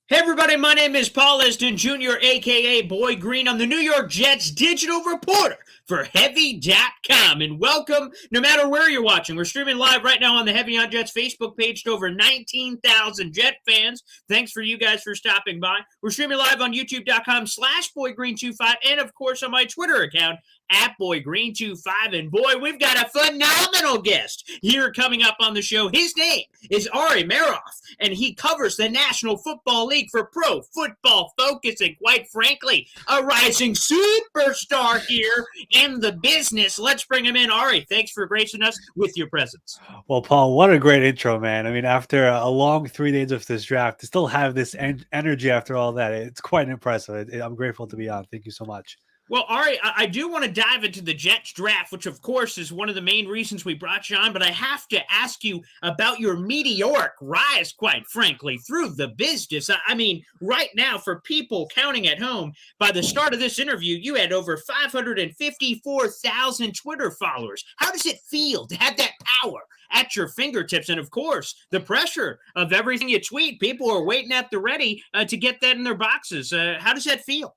Hey everybody, my name is Paul Eston Jr., aka Boy Green. I'm the New York Jets digital reporter for Heavy.com. And welcome, no matter where you're watching. We're streaming live right now on the Heavy on Jets Facebook page to over 19,000 Jet fans. Thanks for you guys for stopping by. We're streaming live on YouTube.com/BoyGreen25 and, of course, on my Twitter account at BoyGreen25. And boy, we've got a phenomenal guest here coming up on the show. His name is Ari Meirov, and he covers the National Football League for Pro Football Focus, and quite frankly, a rising superstar here in the business. Let's bring him in. Ari, thanks for gracing us with your presence. Well, Paul, what a great intro, man. I mean, after a long 3 days of this draft, to still have this energy after all that, it's quite impressive. I'm grateful to be on. Thank you so much. Well, Ari, I do want to dive into the Jets draft, which, of course, is one of the main reasons we brought you on, but I have to ask you about your meteoric rise, quite frankly, through the business. I mean, right now, for people counting at home, by the start of this interview, you had over 554,000 Twitter followers. How does it feel to have that power at your fingertips? And, of course, the pressure of everything you tweet. People are waiting at the ready to get that in their boxes. How does that feel?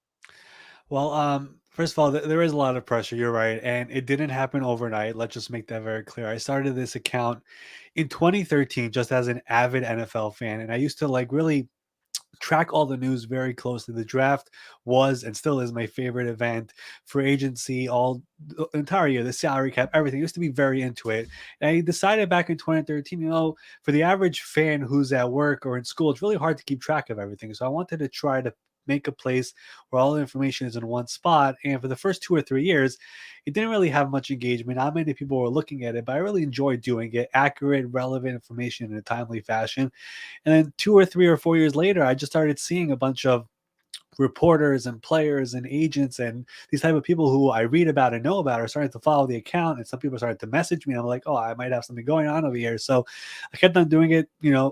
Well, first of all, there is a lot of pressure. You're right. And it didn't happen overnight. Let's just make that very clear. I started this account in 2013 just as an avid NFL fan. And I used to really track all the news very closely. The draft was and still is my favorite event. For agency, all the entire year, the salary cap, everything. I used to be very into it. And I decided back in 2013, for the average fan who's at work or in school, it's really hard to keep track of everything. So I wanted to try to make a place where all the information is in one spot. And for the first 2 or 3 years, it didn't really have much engagement. Not many people were looking at it, but I really enjoyed doing it. Accurate, relevant information in a timely fashion. And then 2 or 3 or 4 years later, I just started seeing a bunch of reporters and players and agents and these type of people who I read about and know about are starting to follow the account. And some people started to message me. I'm like, oh, I might have something going on over here. So I kept on doing it,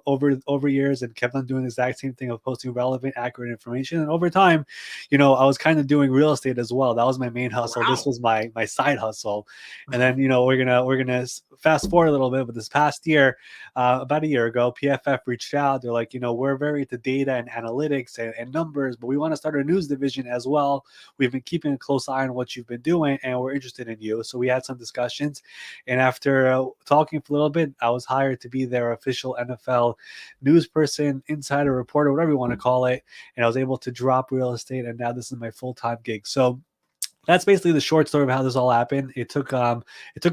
over years, and kept on doing the exact same thing of posting relevant, accurate information. And over time, I was kind of doing real estate as well. That was my main hustle. Wow. This was my side hustle. And then, we're gonna fast forward a little bit, but this past year, about a year ago, PFF reached out. They're like, we're very into data and analytics and numbers, but we want to start a news division as well. We've been keeping a close eye on what you've been doing, and we're interested in you. So we had some discussions, and after talking for a little bit, I was hired to be their official NFL news person, insider reporter, whatever you want to call it. And I was able to drop real estate, and now this is my full-time gig. So that's basically the short story of how this all happened. It took a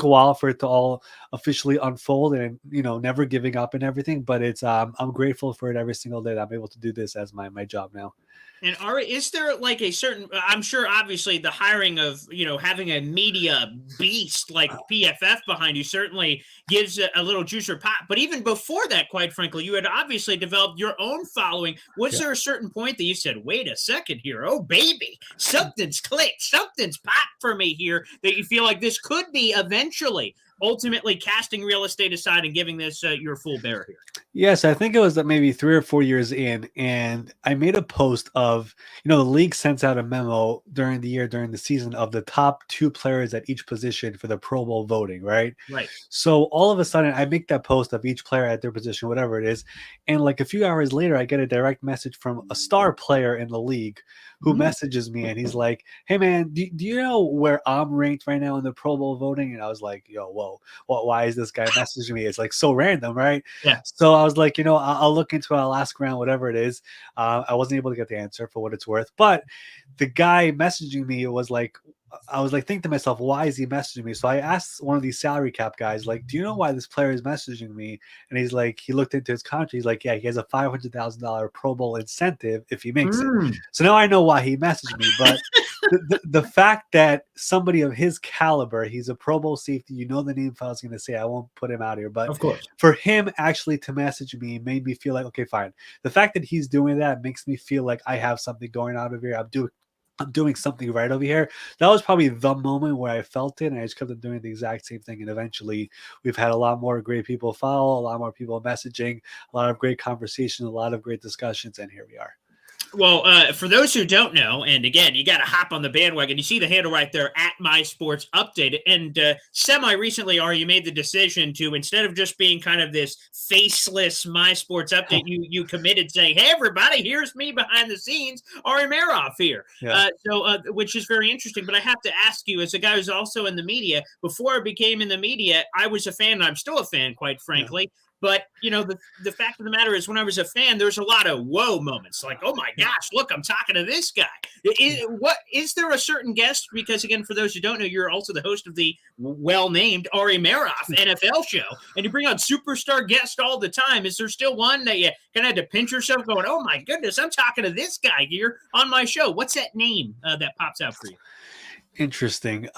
while for it to all officially unfold, and never giving up and everything. But it's I'm grateful for it every single day that I'm able to do this as my job now. And Ari, is there like a certain, I'm sure obviously the hiring of, having a media beast like PFF behind you certainly gives a little juice or pop. But even before that, quite frankly, you had obviously developed your own following. Was there a certain point that you said, wait a second here, oh baby, something's clicked, something's popped for me here, that you feel like this could be eventually ultimately casting real estate aside and giving this your full bear here? Yes, I think it was maybe 3 or 4 years in, and I made a post of, the league sends out a memo during the season of the top 2 players at each position for the Pro Bowl voting, right? Right. So all of a sudden, I make that post of each player at their position, whatever it is, and like a few hours later, I get a direct message from a star player in the league who messages me, and he's like, "Hey man, do you know where I'm ranked right now in the Pro Bowl voting?" And I was like, "Yo, whoa, why is this guy messaging me?" It's like so random, right? Yeah. So I was like, I'll look into it. I'll ask around, whatever it is. I wasn't able to get the answer for what it's worth, but the guy messaging me was like, I was like thinking to myself, why is he messaging me? So I asked one of these salary cap guys, like, do you know why this player is messaging me? And he's like, he looked into his contract. He's like, yeah, he has a $500,000 Pro Bowl incentive if he makes it. So now I know why he messaged me. But the fact that somebody of his caliber, he's a Pro Bowl safety, the name if I was going to say, I won't put him out here, but of course, for him actually to message me made me feel like, okay, fine. The fact that he's doing that makes me feel like I have something going on over here. I'm doing something right over here. That was probably the moment where I felt it, and I just kept on doing the exact same thing. And eventually, we've had a lot more great people follow, a lot more people messaging, a lot of great conversations, a lot of great discussions, and here we are. Well, for those who don't know, and again, you got to hop on the bandwagon. You see the handle right there at My Sports Update. And semi-recently, Ari, you made the decision to, instead of just being kind of this faceless My Sports Update, you committed saying, hey, everybody, here's me behind the scenes, Ari Meirov here. Yeah. Which is very interesting. But I have to ask you, as a guy who's also in the media, before I became in the media, I was a fan, and I'm still a fan, quite frankly. Yeah. But, the fact of the matter is when I was a fan, there's a lot of whoa moments like, oh, my gosh, look, I'm talking to this guy. Is there a certain guest? Because, again, for those who don't know, you're also the host of the well-named Ari Meirov NFL show, and you bring on superstar guests all the time. Is there still one that you kind of had to pinch yourself going, oh, my goodness, I'm talking to this guy here on my show? What's that name that pops out for you? Interesting.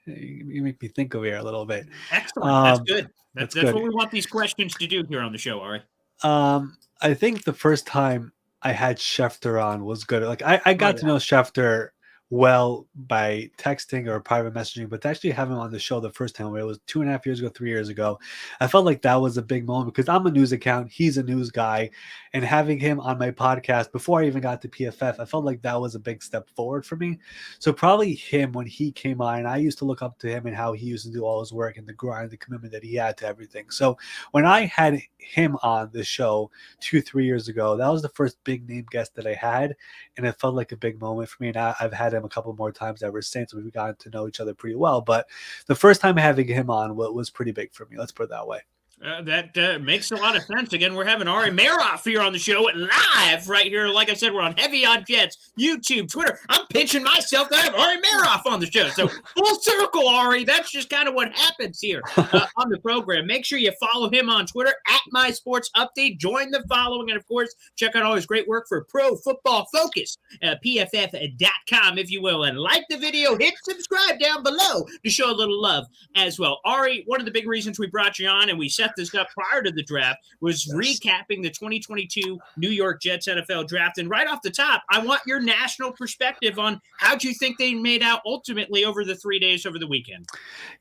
You make me think over here a little bit. Excellent. That's good. That's good. what we want these questions to do here on the show, Ari. I think the first time I had Schefter on was good. Like I got to know Schefter well by texting or private messaging, but to actually have him on the show the first time, where it was 2.5 years ago, 3 years ago, I felt like that was a big moment because I'm a news account, he's a news guy, and having him on my podcast before I even got to PFF, I felt like that was a big step forward for me. So probably him when he came on, and I used to look up to him and how he used to do all his work and the grind, the commitment that he had to everything. So when I had him on the show 2-3 years ago, that was the first big name guest that I had, and it felt like a big moment for me. And I've had him a couple more times ever since. We've gotten to know each other pretty well, but the first time having him on was pretty big for me. Let's put it that way. That makes a lot of sense. Again, we're having Ari Meirov here on the show live right here. Like I said, we're on Heavy on Jets, YouTube, Twitter. I'm pinching myself to have Ari Meirov on the show. So full circle, Ari. That's just kind of what happens here on the program. Make sure you follow him on Twitter at My Sports Update. Join the following. And, of course, check out all his great work for Pro Football Focus, PFF.com, if you will. And like the video, hit subscribe down below to show a little love as well. Ari, one of the big reasons we brought you on and we set this up prior to the draft was recapping the 2022 New York Jets NFL draft. And right off the top, I want your national perspective on how do you think they made out ultimately over the 3 days over the weekend?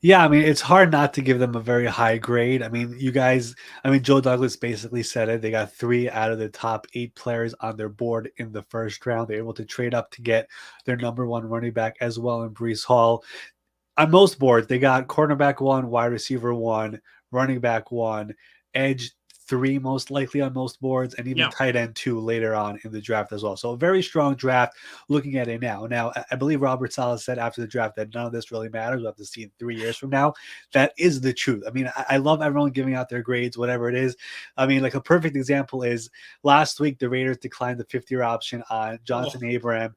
Yeah, I mean, it's hard not to give them a very high grade. I mean, Joe Douglas basically said it. They got 3 out of the top 8 players on their board in the first round. They're able to trade up to get their number 1 running back as well in Breshaun Hall. On most boards, they got cornerback 1, wide receiver 1, running back 1, edge 3 most likely on most boards, and even tight end 2 later on in the draft as well. So a very strong draft looking at it now. Now, I believe Robert Sala said after the draft that none of this really matters. We'll have to see in 3 years from now. That is the truth. I mean, I love everyone giving out their grades, whatever it is. I mean, like a perfect example is last week, the Raiders declined the 5th-year option on Jonathan Abram,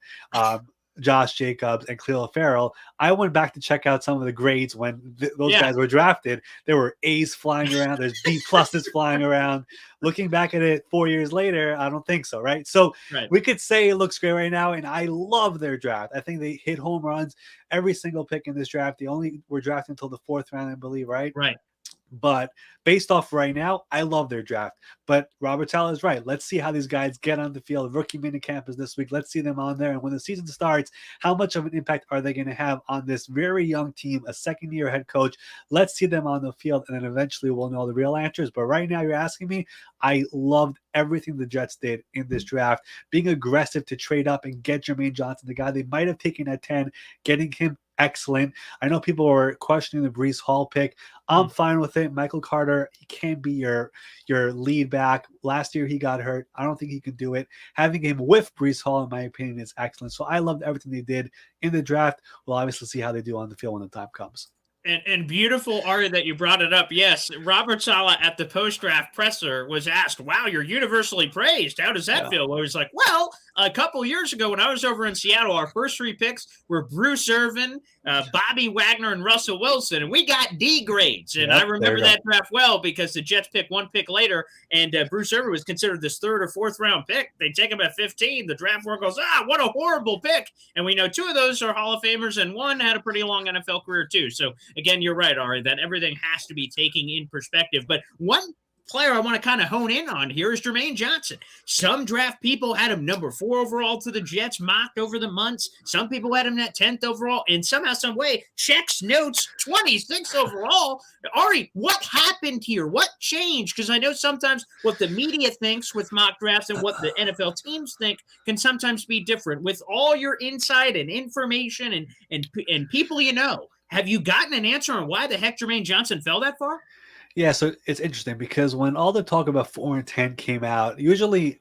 Josh Jacobs, and Clelin Ferrell. I went back to check out some of the grades when those guys were drafted. There were A's flying around. There's B pluses flying around. Looking back at it 4 years later, I don't think so, right? So we could say it looks great right now, and I love their draft. I think they hit home runs every single pick in this draft. They only were drafted until the 4th round, I believe, right? Right. But based off right now, I love their draft. But Robert Sala is right. Let's see how these guys get on the field. Rookie minicamp is this week. Let's see them on there. And when the season starts, how much of an impact are they going to have on this very young team, a second-year head coach? Let's see them on the field, and then eventually we'll know the real answers. But right now, you're asking me, I loved everything the Jets did in this draft, being aggressive to trade up and get Jermaine Johnson, the guy they might have taken at 10, getting him excellent. I know people were questioning the Breshaun Hall pick. I'm fine with it. Michael Carter, he can't be your lead back. Last year he got hurt. I don't think he can do it. Having him with Breshaun Hall, in my opinion, is excellent. So I loved everything they did in the draft. We'll obviously see how they do on the field when the time comes. And beautiful, Ari, that you brought it up. Yes, Robert Sala at the post-draft presser was asked, wow, you're universally praised. How does that feel? Well, he was like, well, a couple years ago when I was over in Seattle, our first 3 picks were Bruce Irvin, Bobby Wagner, and Russell Wilson, and we got D grades. And I remember that draft well because the Jets picked 1 pick later, and Bruce Irvin was considered this 3rd or 4th round pick. They take him at 15. The draft board goes, what a horrible pick. And we know 2 of those are Hall of Famers, and 1 had a pretty long NFL career too. So again, you're right, Ari, that everything has to be taken in perspective. But one player I want to kind of hone in on here is Jermaine Johnson. Some draft people had him number 4 overall to the Jets, mocked over the months. Some people had him at 10th overall, and somehow, some way, checks notes 26 overall. Ari, what happened here? What changed? Because I know sometimes what the media thinks with mock drafts and what the NFL teams think can sometimes be different. With all your insight and information and people you know, have you gotten an answer on why the heck Jermaine Johnson fell that far? Yeah, so it's interesting because when all the talk about 4 and 10 came out, usually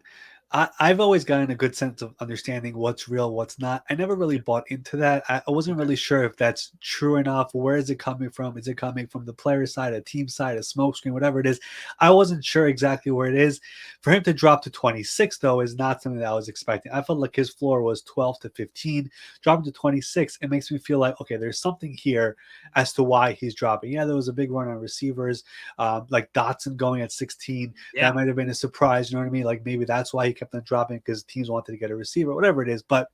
I've always gotten a good sense of understanding what's real, what's not. I never really bought into that. I wasn't really sure if that's true enough. Where is it coming from? Is it coming from the player side, a team side, a smokescreen, whatever it is? I wasn't sure exactly where it is. For him to drop to 26, though, is not something that I was expecting. I felt like his floor was 12 to 15. Dropping to 26, it makes me feel like, okay, there's something here as to why he's dropping. Yeah, there was a big run on receivers, like Dotson going at 16. Yeah. That might have been a surprise. You know what I mean? Like maybe that's why he kept on dropping because teams wanted to get a receiver, whatever it is. But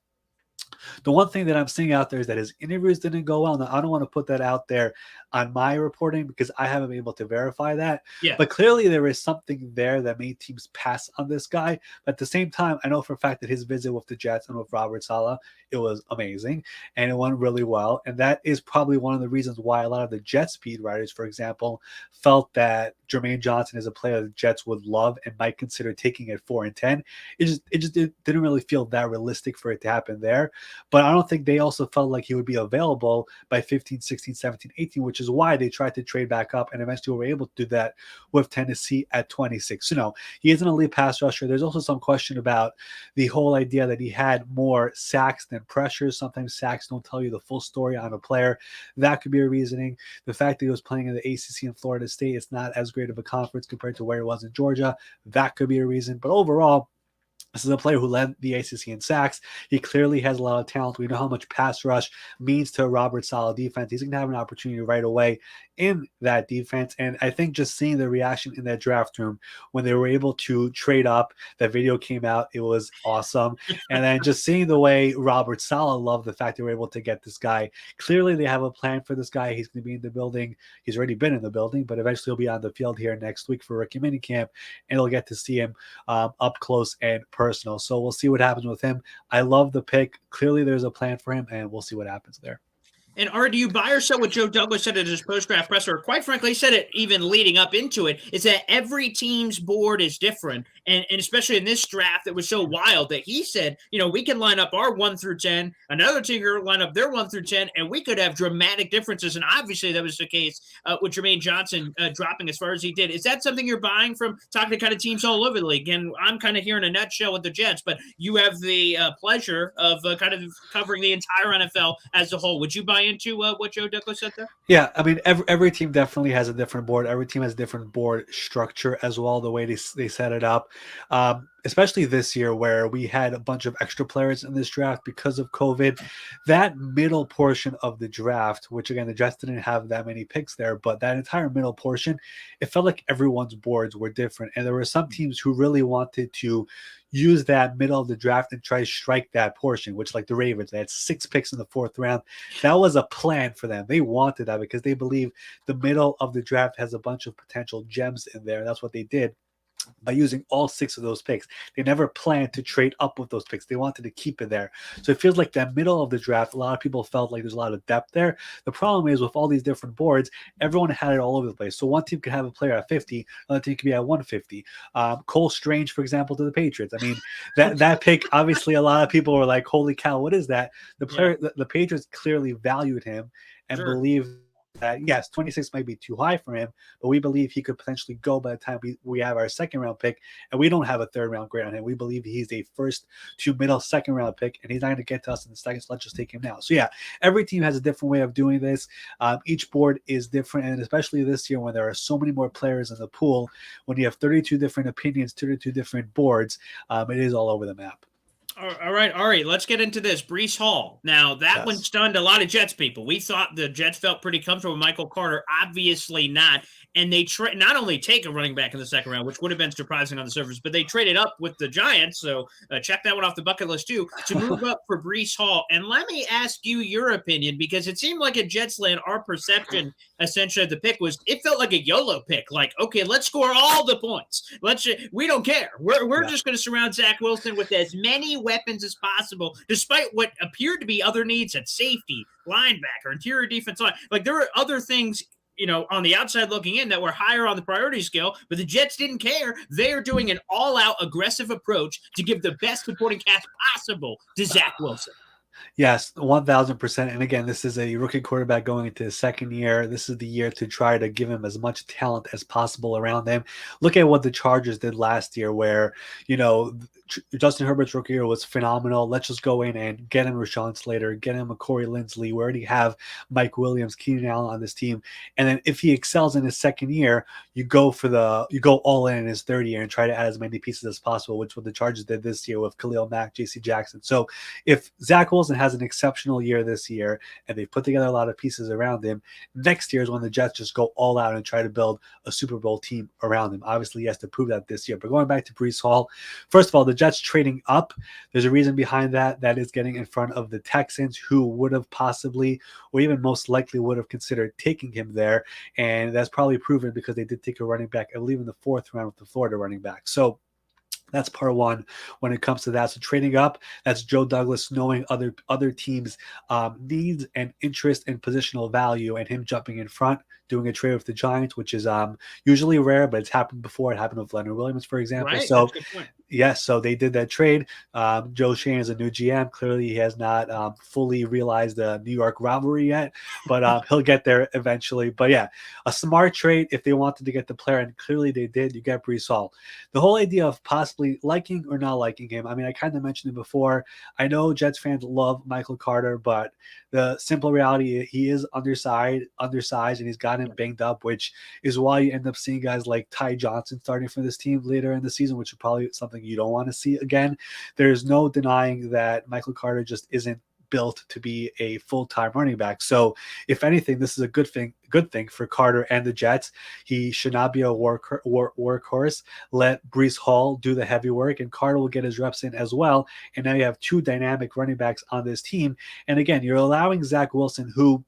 the one thing that I'm seeing out there is that his interviews didn't go well. Now, I don't want to put that out there on my reporting because I haven't been able to verify that. Yeah. But clearly there is something there that made teams pass on this guy. But at the same time, I know for a fact that his visit with the Jets and with Robert Sala, it was amazing and it went really well. And that is probably one of the reasons why a lot of the Jets beat writers, for example, felt that Jermaine Johnson is a player the Jets would love and might consider taking at 4 and 10. It just didn't really feel that realistic for it to happen there. But I don't think they also felt like he would be available by 15, 16, 17, 18, which is why they tried to trade back up and eventually were able to do that with Tennessee at 26. You know, he is an elite pass rusher. There's also some question about the whole idea that he had more sacks than pressures. Sometimes sacks don't tell you the full story on a player. That could be a reasoning. The fact that he was playing in the ACC in Florida State, it's not as great of a conference compared to where he was in Georgia. That could be a reason. But overall, this is a player who led the ACC in sacks. He clearly has a lot of talent. We know how much pass rush means to a Robert Sala defense. He's going to have an opportunity right away in that defense. And I think just seeing the reaction in that draft room when they were able to trade up, that video came out, it was awesome. And then just seeing the way Robert Sala loved the fact they were able to get this guy. Clearly they have a plan for this guy. He's going to be in the building. He's already been in the building, but eventually he'll be on the field here next week for rookie minicamp, and they'll get to see him up close and personal. So we'll see what happens with him. I love the pick. Clearly there's a plan for him, and we'll see what happens there. And Art, do you buy or sell what Joe Douglas said at his post-draft presser? Quite frankly, he said it even leading up into it, is that every team's board is different. And especially in this draft, it was so wild that he said, you know, we can line up our 1 through 10, another team can line up their 1 through 10, and we could have dramatic differences. And obviously that was the case with Jermaine Johnson dropping as far as he did. Is that something you're buying from talking to kind of teams all over the league? And I'm kind of here in a nutshell with the Jets, but you have the pleasure of kind of covering the entire NFL as a whole. Would you buy into what Joe Douglas said there? Yeah, I mean, every team definitely has a different board. Every team has a different board structure as well, the way they set it up. Especially this year where we had a bunch of extra players in this draft because of COVID. That middle portion of the draft, which again, the Jets didn't have that many picks there, but that entire middle portion, it felt like everyone's boards were different. And there were some teams who really wanted to use that middle of the draft and try to strike that portion, which like the Ravens, they had 6 picks in the 4th round. That was a plan for them. They wanted that because they believe the middle of the draft has a bunch of potential gems in there. And that's what they did by using all 6 of those picks. They never planned to trade up with those picks. They wanted to keep it there. So it feels like that middle of the draft, a lot of people felt like there's a lot of depth there. The problem is with all these different boards, everyone had it all over the place. So one team could have a player at 50, another team could be at 150. Cole Strange, for example, to the Patriots. I mean, that pick, obviously a lot of people were like, holy cow, what is that? The player, the Patriots clearly valued him and believed that, yes, 26 might be too high for him, but we believe he could potentially go by the time we have our 2nd round pick, and we don't have a 3rd round grade on him. We believe he's a 1st to middle 2nd round pick, and he's not going to get to us in the 2nd, so let's just take him now. So yeah, every team has a different way of doing this. Each board is different, and especially this year when there are so many more players in the pool, when you have 32 different opinions, 32 different boards, it is all over the map. All right, Ari, let's get into this. Breshaun Hall. Now, that one stunned a lot of Jets people. We thought the Jets felt pretty comfortable with Michael Carter. Obviously not. And they not only take a running back in the 2nd round, which would have been surprising on the surface, but they traded up with the Giants. So check that one off the bucket list too, to move up for Breshaun Hall. And let me ask you your opinion, because it seemed like at Jets land, our perception essentially the pick was it felt like a YOLO pick. Like, okay, let's score all the points. We don't care. We're just going to surround Zach Wilson with as many weapons as possible, despite what appeared to be other needs at safety, linebacker, interior defense line. Like there were other things, on the outside looking in that were higher on the priority scale, but the Jets didn't care. They are doing an all-out aggressive approach to give the best supporting cast possible to Zach Wilson. Yes, 1000%. And again, this is a rookie quarterback going into his second year. This is the year to try to give him as much talent as possible around him. Look at what the Chargers did last year, where, Justin Herbert's rookie year was phenomenal. Let's just go in and get him Rashawn Slater, get him a Corey Linsley. We already have Mike Williams, Keenan Allen on this team. And then if he excels in his second year, you go all in his third year and try to add as many pieces as possible, which what the Chargers did this year with Khalil Mack, JC Jackson. So if Zach Wilson has an exceptional year this year and they put together a lot of pieces around him, next year is when the Jets just go all out and try to build a Super Bowl team around him. Obviously, he has to prove that this year. But going back to Breece Hall, first of all, the Jets trading up, there's a reason behind that. That is getting in front of the Texans, who would have possibly, or even most likely would have considered taking him there. And that's probably proven because they did take a running back, I believe, in the fourth round with the Florida running back. So that's part one when it comes to that. So trading up, that's Joe Douglas knowing other teams' needs and interest and positional value, and him jumping in front, doing a trade with the Giants, which is usually rare, but it's happened before. It happened with Leonard Williams, for example. Right. So that's a good point. yes, so they did that trade. Joe Shane is a new GM. Clearly, he has not fully realized the New York rivalry yet, but he'll get there eventually. But yeah, a smart trade if they wanted to get the player, and clearly they did. You get Breece Hall. The whole idea of possibly liking or not liking him, I mean, I kind of mentioned it before. I know Jets fans love Michael Carter, but the simple reality, he is undersized, and he's gotten banged up, which is why you end up seeing guys like Ty Johnson starting for this team later in the season, which is probably something you don't want to see again. There's no denying that Michael Carter just isn't built to be a full-time running back. So if anything, this is a good thing for Carter and the Jets. He should not be a workhorse. Let Breece Hall do the heavy work, and Carter will get his reps in as well. And now you have two dynamic running backs on this team. And again, you're allowing Zach Wilson, who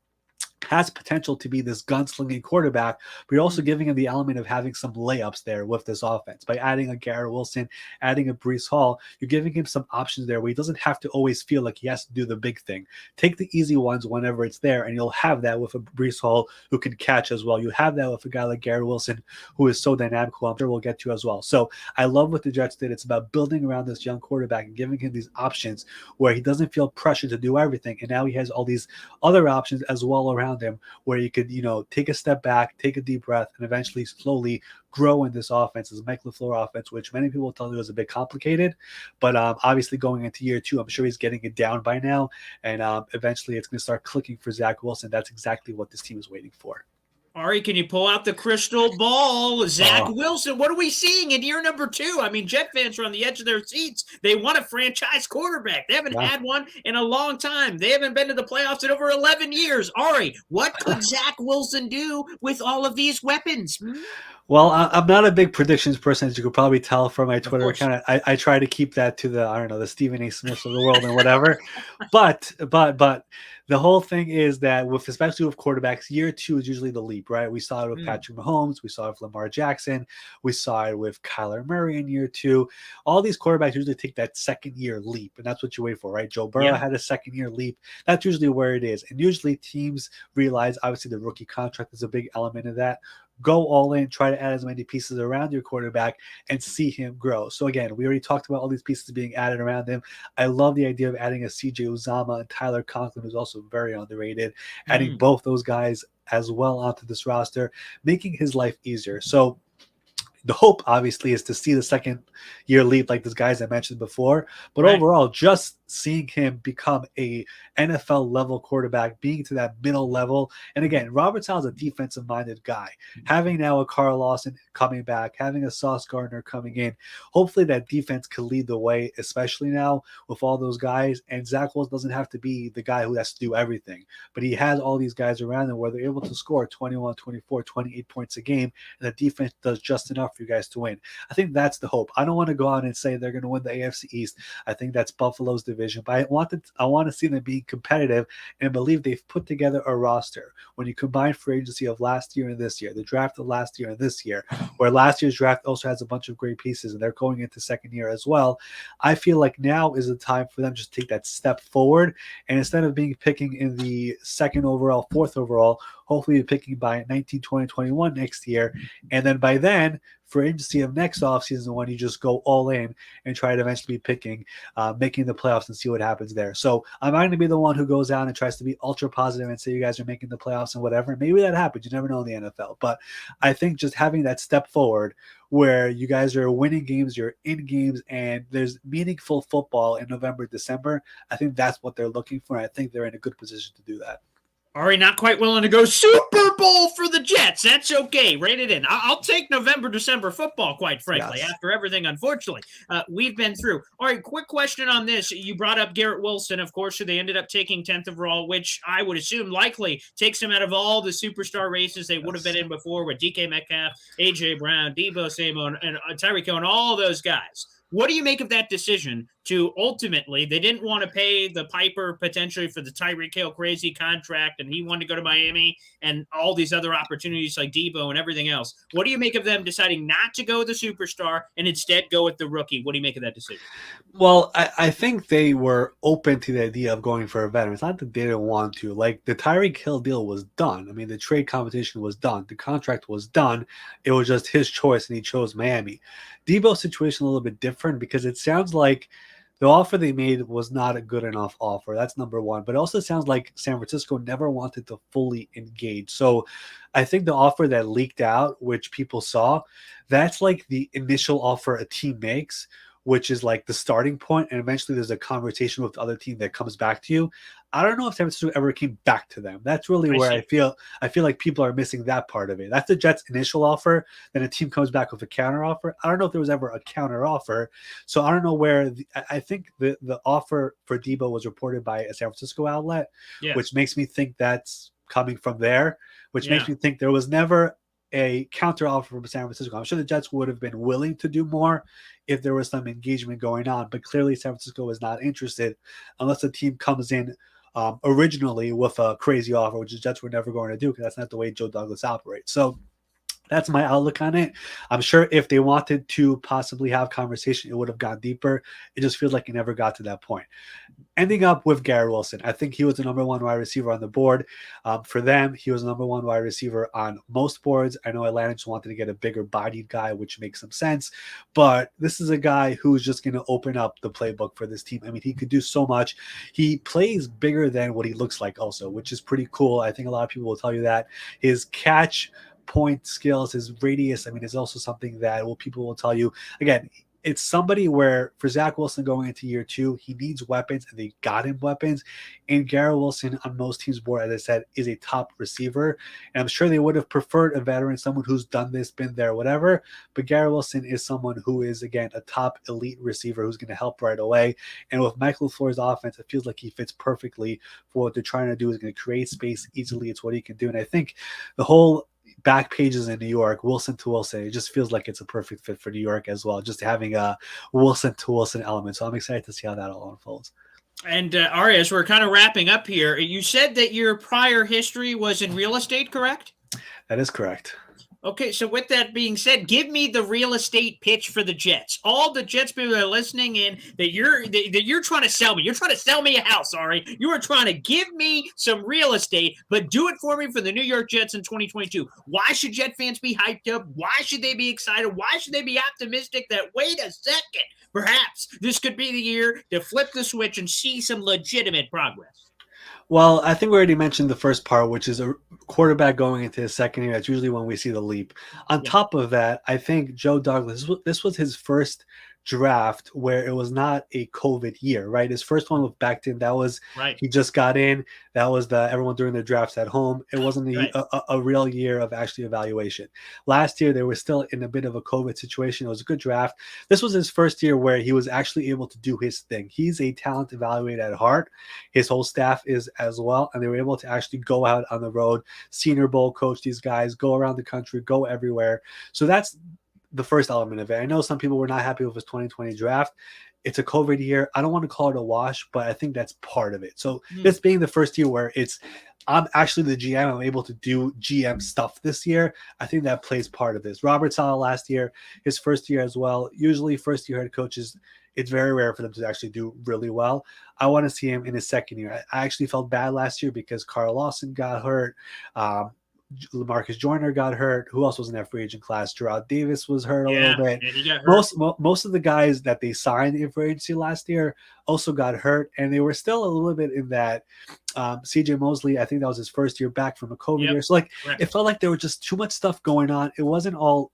has potential to be this gunslinging quarterback, but you're also giving him the element of having some layups there with this offense. By adding a Garrett Wilson, adding a Breece Hall, you're giving him some options there where he doesn't have to always feel like he has to do the big thing. Take the easy ones whenever it's there, and you'll have that with a Breece Hall who can catch as well. You have that with a guy like Garrett Wilson, who is so dynamic, who I'm sure we'll get to as well. So I love what the Jets did. It's about building around this young quarterback and giving him these options where he doesn't feel pressure to do everything. And now he has all these other options as well around him, where you could, take a step back, take a deep breath, and eventually slowly grow in this offense, this Mike LaFleur offense, which many people tell you is a bit complicated. But obviously going into year two, I'm sure he's getting it down by now. And eventually it's going to start clicking for Zach Wilson. That's exactly what this team is waiting for. Ari, can you pull out the crystal ball? Zach Wilson, what are we seeing in year number 2? I mean, Jet fans are on the edge of their seats. They want a franchise quarterback. They haven't had one in a long time. They haven't been to the playoffs in over 11 years. Ari, what could Zach Wilson do with all of these weapons? Well, I'm not a big predictions person, as you could probably tell from my Twitter account. I try to keep that to the Stephen A. Smiths of the world and whatever. but the whole thing is that especially with quarterbacks, year 2 is usually the leap, right? We saw it with Patrick Mahomes. We saw it with Lamar Jackson. We saw it with Kyler Murray in year 2. All these quarterbacks usually take that second year leap, and that's what you wait for, right? Joe Burrow had a second year leap. That's usually where it is. And usually teams realize, obviously, the rookie contract is a big element of that. Go all in, try to add as many pieces around your quarterback and see him grow. So again, we already talked about all these pieces being added around him. I love the idea of adding a CJ Uzomah and Tyler Conklin, who's also very underrated, adding both those guys as well onto this roster, making his life easier. So the hope, obviously, is to see the second year leap like these guys I mentioned before. But overall, just seeing him become a NFL level quarterback, being to that middle level. And again, Robert Saleh is a defensive minded guy. Having now a Carl Lawson coming back, having a Sauce Gardner coming in, hopefully that defense could lead the way, especially now with all those guys. And Zach Wilson doesn't have to be the guy who has to do everything, but he has all these guys around him where they're able to score 21, 24, 28 points a game. And the defense does just enough for you guys to win. I think that's the hope. I don't want to go out and say they're going to win the AFC East. I think that's Buffalo's division. division, but I want to see them being competitive and believe they've put together a roster. When you combine free agency of last year and this year, the draft of last year and this year, where last year's draft also has a bunch of great pieces and they're going into second year as well, I feel like now is the time for them to just take that step forward. And instead of being picking in the second overall, fourth overall, hopefully you're picking by 19, 20, 21 next year. And then by then, for agency of next offseason, when you just go all in and try to eventually be picking, making the playoffs and see what happens there. So I'm not going to be the one who goes out and tries to be ultra positive and say you guys are making the playoffs and whatever. Maybe that happens. You never know in the NFL. But I think just having that step forward where you guys are winning games, you're in games, and there's meaningful football in November, December, I think that's what they're looking for. And I think they're in a good position to do that. Ari not quite willing to go Super Bowl for the Jets. That's okay. Rate it in. I'll take November, December football, quite frankly, Yes. after everything, unfortunately, we've been through. All right, quick question on this. You brought up Garrett Wilson, of course, who they ended up taking 10th overall, which I would assume likely takes him out of all the superstar races they would have been in before with DK Metcalf, A.J. Brown, Deebo Samuel, and Tyreek Hill, and all those guys. What do you make of that decision to ultimately, they didn't want to pay the piper potentially for the Tyreek Hill crazy contract, and he wanted to go to Miami and all these other opportunities like Deebo and everything else. What do you make of them deciding not to go with the superstar and instead go with the rookie? What do you make of that decision? Well, I think they were open to the idea of going for a veteran. It's not that they didn't want to. Like, the Tyreek Hill deal was done. I mean, the trade competition was done. The contract was done. It was just his choice, and he chose Miami. Deebo's situation a little bit different because it sounds like the offer they made was not a good enough offer. That's number one. But it also sounds like San Francisco never wanted to fully engage. So I think the offer that leaked out, which people saw, that's like the initial offer a team makes, which is like the starting point, and eventually there's a conversation with the other team that comes back to you. I don't know if San Francisco ever came back to them. That's really where I feel like people are missing that part of it. That's the Jets' initial offer. Then a team comes back with a counter offer. I don't know if there was ever a counter offer. So I don't know where I think the offer for Deebo was reported by a San Francisco outlet, which makes me think that's coming from there, which makes me think there was never a counter offer from San Francisco. I'm sure the Jets would have been willing to do more if there was some engagement going on, but clearly San Francisco was not interested unless the team comes in originally with a crazy offer, which the Jets were never going to do because that's not the way Joe Douglas operates. So that's my outlook on it. I'm sure if they wanted to possibly have conversation, it would have gone deeper. It just feels like it never got to that point. Ending up with Garrett Wilson, I think he was the number one wide receiver on the board. For them, he was the number one wide receiver on most boards. I know Atlanta just wanted to get a bigger bodied guy, which makes some sense. But this is a guy who's just going to open up the playbook for this team. I mean, he could do so much. He plays bigger than what he looks like also, which is pretty cool. I think a lot of people will tell you that. His catch point skills, his radius, I mean, is also something that people will tell you. Again, it's somebody where for Zach Wilson going into year two, he needs weapons, and they got him weapons. And Garrett Wilson on most teams' board, as I said, is a top receiver. And I'm sure they would have preferred a veteran, someone who's done this, been there, whatever. But Garrett Wilson is someone who is, again, a top elite receiver who's going to help right away. And with Michael LaFleur's offense, it feels like he fits perfectly for what they're trying to do. Is going to create space easily. It's what he can do. And I think the whole back pages in New York, Wilson to Wilson, it just feels like it's a perfect fit for New York as well, just having a Wilson to Wilson element. So I'm excited to see how that all unfolds. And Ari, as we're kind of wrapping up here, you said that your prior history was in real estate, correct? That is correct. Okay, so with that being said, give me the real estate pitch for the Jets. All the Jets people that are listening in, that you're trying to sell me. You're trying to sell me a house, Ari. You are trying to give me some real estate, but do it for me for the New York Jets in 2022. Why should Jet fans be hyped up? Why should they be excited? Why should they be optimistic that, wait a second, perhaps this could be the year to flip the switch and see some legitimate progress? Well, I think we already mentioned the first part, which is a quarterback going into his second year. That's usually when we see the leap. On top of that, I think Joe Douglas, this was his first draft where it was not a COVID year, right? His first one with Becton, that was he just got in. That was everyone doing their drafts at home. It wasn't a real year of actually evaluation. Last year, they were still in a bit of a COVID situation. It was a good draft. This was his first year where he was actually able to do his thing. He's a talent evaluator at heart. His whole staff is as well, and they were able to actually go out on the road, Senior Bowl, coach these guys, go around the country, go everywhere. So that's the first element of it. I know some people were not happy with his 2020 draft. it's a COVID year. I don't want to call it a wash, but I think that's part of it. So Hmm. this being the first year where I'm actually the GM, I'm able to do GM stuff this year. I think that plays part of this. Robert Sala last year, his first year as well. Usually first year head coaches, it's very rare for them to actually do really well. I want to see him in his second year. I actually felt bad last year because Carl Lawson got hurt. Lamarcus Joyner got hurt. Who else was in that free agent class? Gerard Davis was hurt a little bit. And he got hurt. Most of the guys that they signed in free agency last year also got hurt, and they were still a little bit in that. CJ Mosley, I think that was his first year back from a COVID year. So it felt like there was just too much stuff going on. It wasn't all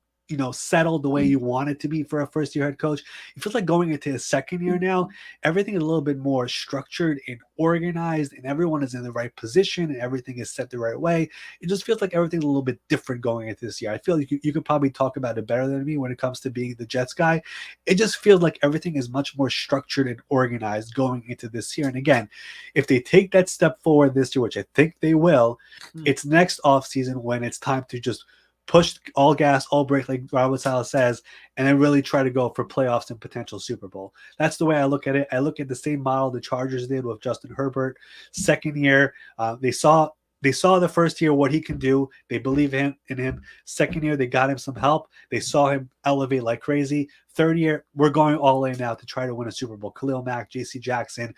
settled the way you want it to be for a first year head coach. It feels like going into his second year now, everything is a little bit more structured and organized, and everyone is in the right position and everything is set the right way. It just feels like everything's a little bit different going into this year. I feel like you could probably talk about it better than me when it comes to being the Jets guy. It just feels like everything is much more structured and organized going into this year. And again, if they take that step forward this year, which I think they will, it's next offseason when it's time to just push all gas, all brake, like Robert Sala says, and then really try to go for playoffs and potential Super Bowl. That's the way I look at it. I look at the same model the Chargers did with Justin Herbert. Second year, they saw the first year what he can do. They believe in him. Second year, they got him some help. They saw him elevate like crazy. Third year, we're going all in now to try to win a Super Bowl. Khalil Mack, J.C. Jackson,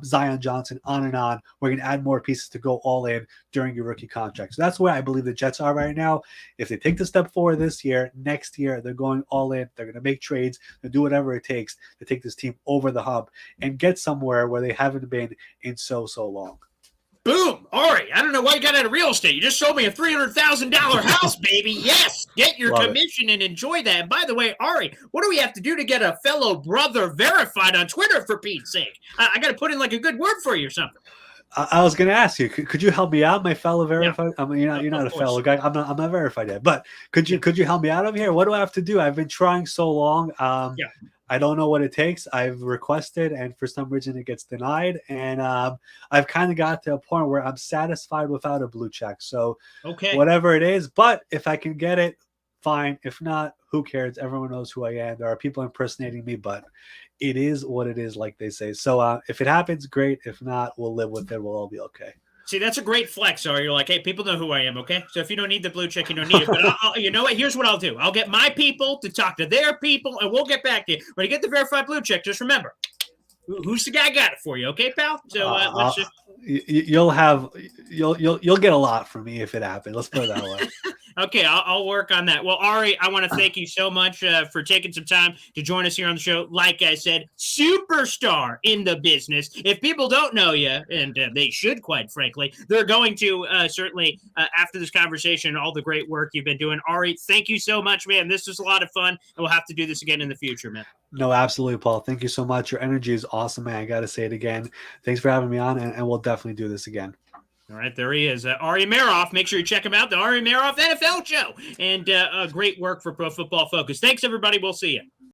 Zion Johnson, on and on. We're going to add more pieces to go all in during your rookie contract. So that's where I believe the Jets are right now. If they take the step forward this year, next year, they're going all in. They're going to make trades. They'll do whatever it takes to take this team over the hump and get somewhere where they haven't been in so long. Boom. Ari, I don't know why you got out of real estate. You just sold me a $300,000 house, baby. Yes. Get your commission and enjoy that. And by the way, Ari, what do we have to do to get a fellow brother verified on Twitter, for Pete's sake? I got to put in like a good word for you or something. I was going to ask you, could you help me out, my fellow verified? Yeah. I mean, you're not a fellow guy. I'm not verified yet, but could you help me out over here? What do I have to do? I've been trying so long. I don't know what it takes. I've requested, and for some reason it gets denied. And I've kind of got to a point where I'm satisfied without a blue check. So whatever it is, but if I can get it, fine. If not, who cares? Everyone knows who I am. There are people impersonating me, but it is what it is, like they say. So if it happens, great. If not, we'll live with it. We'll all be okay. See, that's a great flex, Ari. You're like, hey, people know who I am, okay? So if you don't need the blue check, you don't need it. But you know what? Here's what I'll do. I'll get my people to talk to their people, and we'll get back to you. When you get the verified blue check, just remember, who's the guy got it for you, okay, pal? So let's just... You'll get a lot from me if it happens. Let's put it that way. Okay, I'll work on that. Well, Ari, I want to thank you so much for taking some time to join us here on the show. Like I said, superstar in the business. If people don't know you, and they should, quite frankly, they're going to certainly, after this conversation and all the great work you've been doing. Ari, thank you so much, man. This was a lot of fun, and we'll have to do this again in the future, man. No, absolutely, Paul. Thank you so much. Your energy is awesome, man. I got to say it again. Thanks for having me on, and we'll definitely do this again. All right, there he is. Ari Meirov. Make sure you check him out, the Ari Meirov NFL Show. And great work for Pro Football Focus. Thanks, everybody. We'll see you.